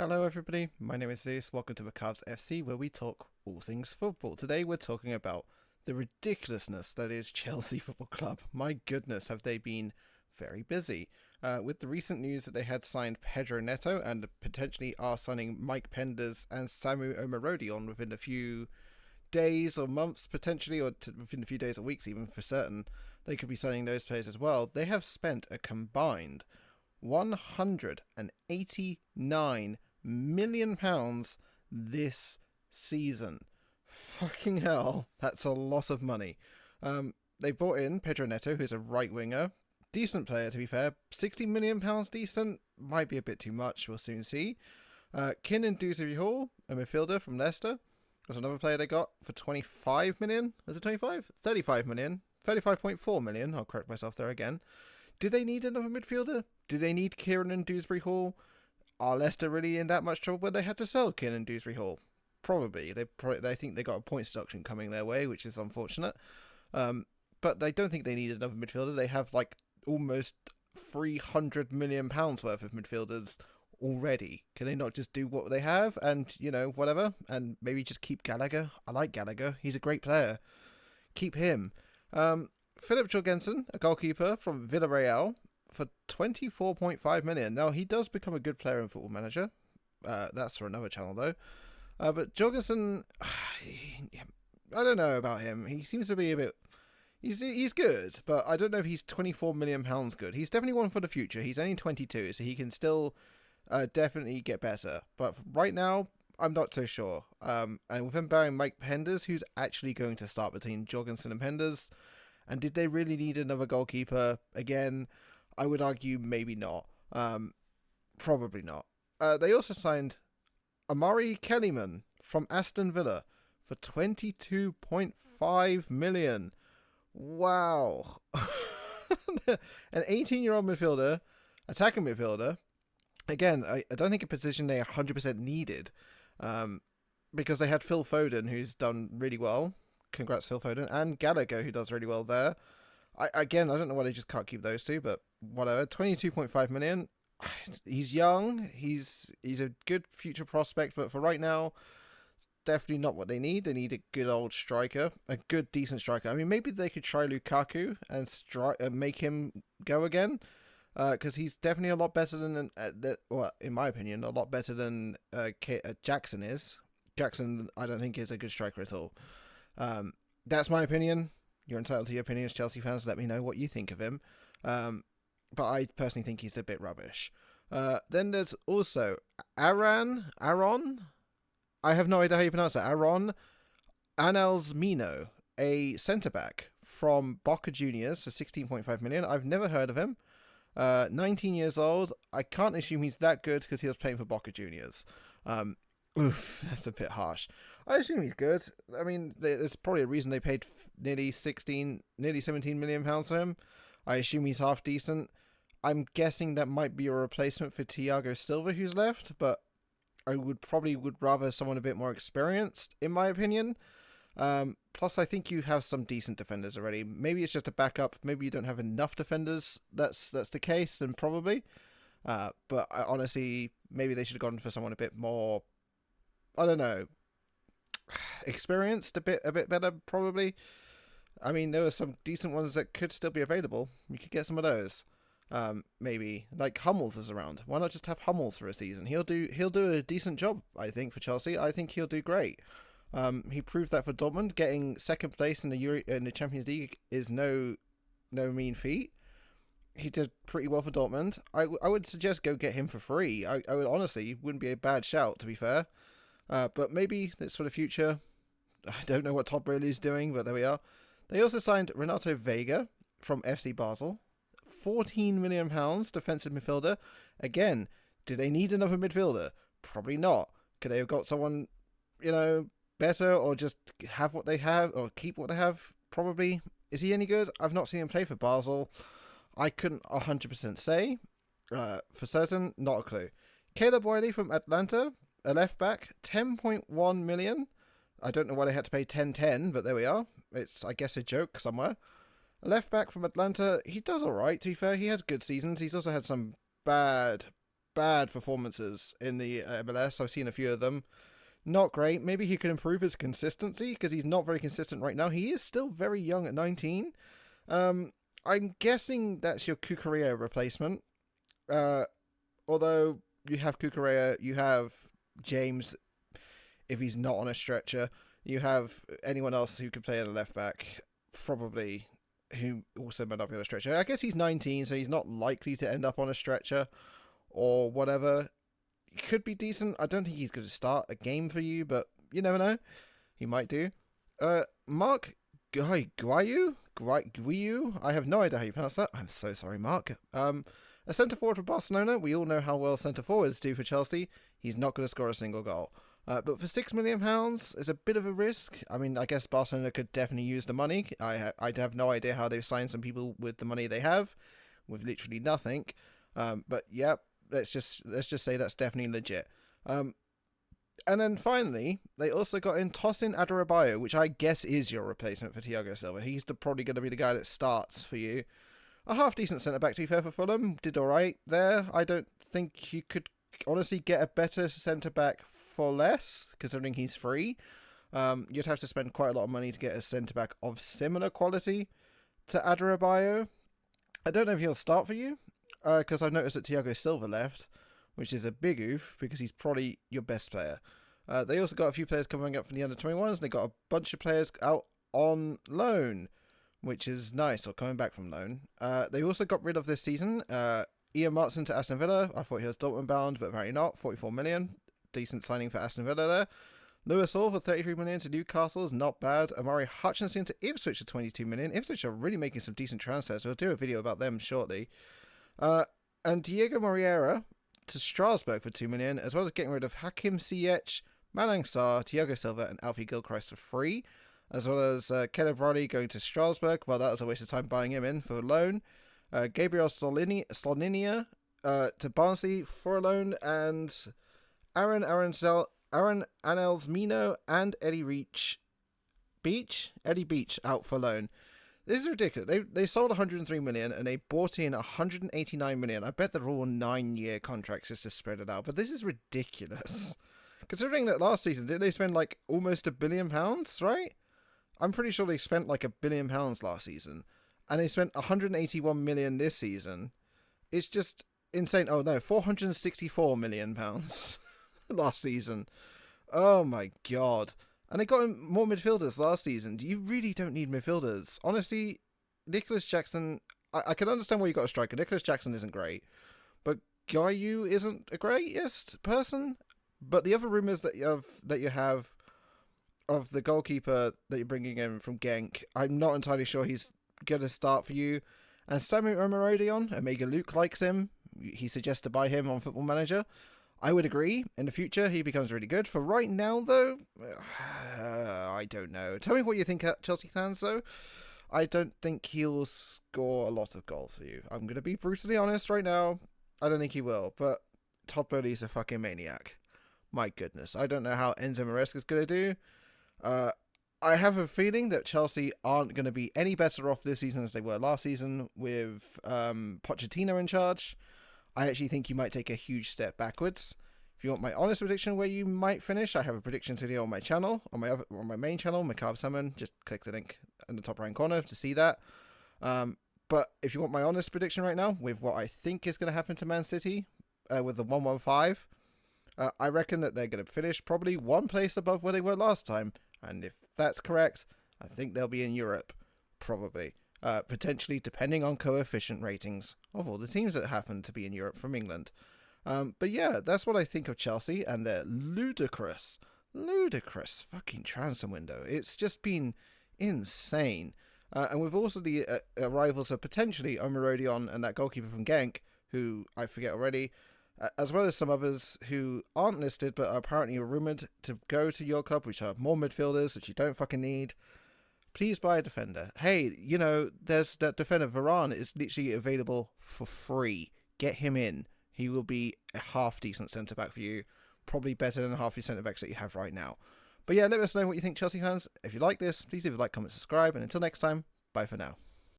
Hello everybody, my name is Zeus, welcome to Macabre's FC where we talk all things football. Today we're talking about the ridiculousness that is Chelsea Football Club. My goodness, have they been very busy. With the recent news that they had signed Pedro Neto and potentially are signing Mike Penders and Samu Omorodion within a few days or months potentially, or within a few days or weeks even for certain, they could be signing those players as well. They have spent a combined £189 million this season. Fucking hell, that's a lot of money. They brought in Pedro Neto, who's a right winger. Decent player, to be fair. £60 million decent. Might be a bit too much, we'll soon see. Dewsbury-Hall, a midfielder from Leicester. There's another player they got for 25 million. Was it 25? 35 million. 35.4 million. I'll correct myself there again. Do they need another midfielder? Do they need Kieran and Dewsbury-Hall? Are Leicester really in that much trouble where they had to sell Kieran and Dewsbury-Hall? Probably. They think they got a points deduction coming their way, which is unfortunate. But I don't think they need another midfielder. They have like almost £300 million worth of midfielders already. Can they not just do what they have and, whatever? And maybe just keep Gallagher? I like Gallagher. He's a great player. Keep him. Philip Jorgensen, a goalkeeper from Villarreal, for 24.5 million. Now, he does become a good player in Football Manager. That's for another channel, though. But Jorgensen, I don't know about him. He seems to be a bit... He's good, but I don't know if he's £24 million good. He's definitely one for the future. He's only 22, so he can still definitely get better. But right now, I'm not so sure. And with him bearing Mike Penders, who's actually going to start between Jorgensen and Penders, and did they really need another goalkeeper? Again, I would argue maybe not. Probably not. They also signed Amari Kellyman from Aston Villa for 22.5 million. Wow. An 18-year-old midfielder, attacking midfielder. Again, I don't think a position they 100% needed. Because they had Phil Foden, who's done really well. Congrats, Phil Foden. And Gallagher, who does really well there. I don't know why they just can't keep those two, but whatever. 22.5 million. He's young. He's a good future prospect, but for right now, definitely not what they need. They need a good old striker, a good decent striker. I mean, maybe they could try Lukaku and make him go again, because he's definitely a lot better than well, in my opinion, a lot better than Jackson is. Jackson, I don't think is a good striker at all. That's my opinion. You're entitled to your opinions, Chelsea fans. Let me know what you think of him. But I personally think he's a bit rubbish. Then there's also Aaron. I have no idea how you pronounce that. Aaron Anelmino, a centre-back from Boca Juniors for 16.5 million. I've never heard of him. 19 years old. I can't assume he's that good because he was playing for Boca Juniors. That's a bit harsh. I assume he's good. I mean, there's probably a reason they paid nearly 17 million pounds for him. I assume he's half decent. I'm guessing that might be a replacement for Thiago Silva, who's left, but I would rather someone a bit more experienced, in my opinion. Plus, I think you have some decent defenders already. Maybe it's just a backup. Maybe you don't have enough defenders. That's the case, and probably. But honestly, maybe they should have gone for someone a bit more, I don't know, experienced, a bit better, probably. I mean, there were some decent ones that could still be available. You could get some of those. Maybe like Hummels is around. Why not just have Hummels for a season? He'll do a decent job, I think, for Chelsea. I think he'll do great. He proved that for Dortmund. Getting second place in the Champions League is no mean feat. He did pretty well for Dortmund. I would suggest go get him for free. I would honestly, wouldn't be a bad shout, to be fair. But maybe that's for the future. I don't know what Todd Boehly's doing, but there we are. They also signed Renato Vega from FC Basel. £14 million defensive midfielder. Again, do they need another midfielder? Probably not. Could they have got someone, better, or just have what they have, or keep what they have? Probably. Is he any good? I've not seen him play for Basel. I couldn't 100% say. For certain, not a clue. Caleb Wiley from Atlanta, a left back, 10.1 million. I don't know why they had to pay 10-10, but there we are. It's, I guess, a joke somewhere. A left back from Atlanta, he does alright, to be fair. He has good seasons. He's also had some bad bad performances in the MLS. I've seen a few of them. Not great. Maybe he could improve his consistency because he's not very consistent right now. He is still very young at 19. I'm guessing that's your Cucurella replacement. Although you have Cucurella, you have James if he's not on a stretcher. You have anyone else who could play at a left back, probably, who also might not be on a stretcher. I guess he's 19, so he's not likely to end up on a stretcher or whatever. He could be decent. I don't think he's going to start a game for you, but you never know. He might do. Mark Guayu? I have no idea how you pronounce that. I'm so sorry, Mark. A centre forward for Barcelona. We all know how well centre forwards do for Chelsea. He's not going to score a single goal. But for £6 million, it's a bit of a risk. I mean, I guess Barcelona could definitely use the money. I'd have no idea how they've signed some people with the money they have, with literally nothing. But yeah, let's just say that's definitely legit. And then finally, they also got in Tosin Adarabioyo, which I guess is your replacement for Thiago Silva. He's probably going to be the guy that starts for you. A half-decent centre-back, to be fair, for Fulham. Did all right there. I don't think you could honestly get a better centre-back for less, considering he's free. You'd have to spend quite a lot of money to get a centre-back of similar quality to Adarabioyo. I don't know if he'll start for you, because I've noticed that Thiago Silva left, which is a big oof, because he's probably your best player. They also got a few players coming up from the under-21s. They got a bunch of players out on loan, which is nice, or coming back from loan. They also got rid of this season Ian Martson to Aston Villa. I thought he was Dortmund bound, but apparently not. 44 million. Decent signing for Aston Villa there. Lewis Hall for 33 million to Newcastle is not bad. Amari Hutchinson to Ipswich for 22 million. Ipswich are really making some decent transfers. We'll do a video about them shortly. And Diego Moreira to Strasbourg for 2 million, as well as getting rid of Hakim Ziyech, Malang Sarr, Thiago Silva, and Alfie Gilchrist for free, as well as Caleb Riley going to Strasbourg. Well, that was a waste of time buying him in for loan. Gabriel Sloninia to Barnsley for a loan, and Aaron Anelsmino and Eddie Beach out for loan. This is ridiculous. They sold 103 million and they bought in 189 million. I bet they're all 9-year contracts just to spread it out. But this is ridiculous. Considering that last season, didn't they spend like almost £1 billion, right? I'm pretty sure they spent like £1 billion last season. And they spent 181 million this season. It's just insane. Oh no, 464 million pounds last season. Oh my god. And they got more midfielders last season. You really don't need midfielders. Honestly, Nicholas Jackson, I can understand why you got a striker. Nicholas Jackson isn't great. But Guayu isn't a greatest person. But the other rumours that you have of the goalkeeper that you're bringing in from Genk, I'm not entirely sure he's going to start for you. And Samu Omorodion, Omega Luke likes him. He suggests to buy him on Football Manager. I would agree. In the future, he becomes really good. For right now, though, I don't know. Tell me what you think, Chelsea fans, though. I don't think he'll score a lot of goals for you. I'm going to be brutally honest right now. I don't think he will. But Todd Bowley's a fucking maniac. My goodness. I don't know how Enzo Maresca's going to do. I have a feeling that Chelsea aren't going to be any better off this season as they were last season with Pochettino in charge. I actually think you might take a huge step backwards. If you want my honest prediction where you might finish, I have a prediction video on my channel, on my main channel, Macabre Salmon. Just click the link in the top right corner to see that. But if you want my honest prediction right now, with what I think is going to happen to Man City, with the 115, I reckon that they're going to finish probably one place above where they were last time. And if that's correct, I think they'll be in Europe, probably. Potentially, depending on coefficient ratings of all the teams that happen to be in Europe from England. But yeah, that's what I think of Chelsea and their ludicrous fucking transfer window. It's just been insane. And with also the arrivals of potentially Omorodion and that goalkeeper from Genk, who I forget already, as well as some others who aren't listed but are apparently rumoured to go to your club, which are more midfielders that you don't fucking need. Please buy a defender. Hey, you know, there's that defender, Varane, is literally available for free. Get him in. He will be a half-decent centre-back for you. Probably better than half your centre-backs that you have right now. But yeah, let us know what you think, Chelsea fans. If you like this, please leave a like, comment, subscribe. And until next time, bye for now.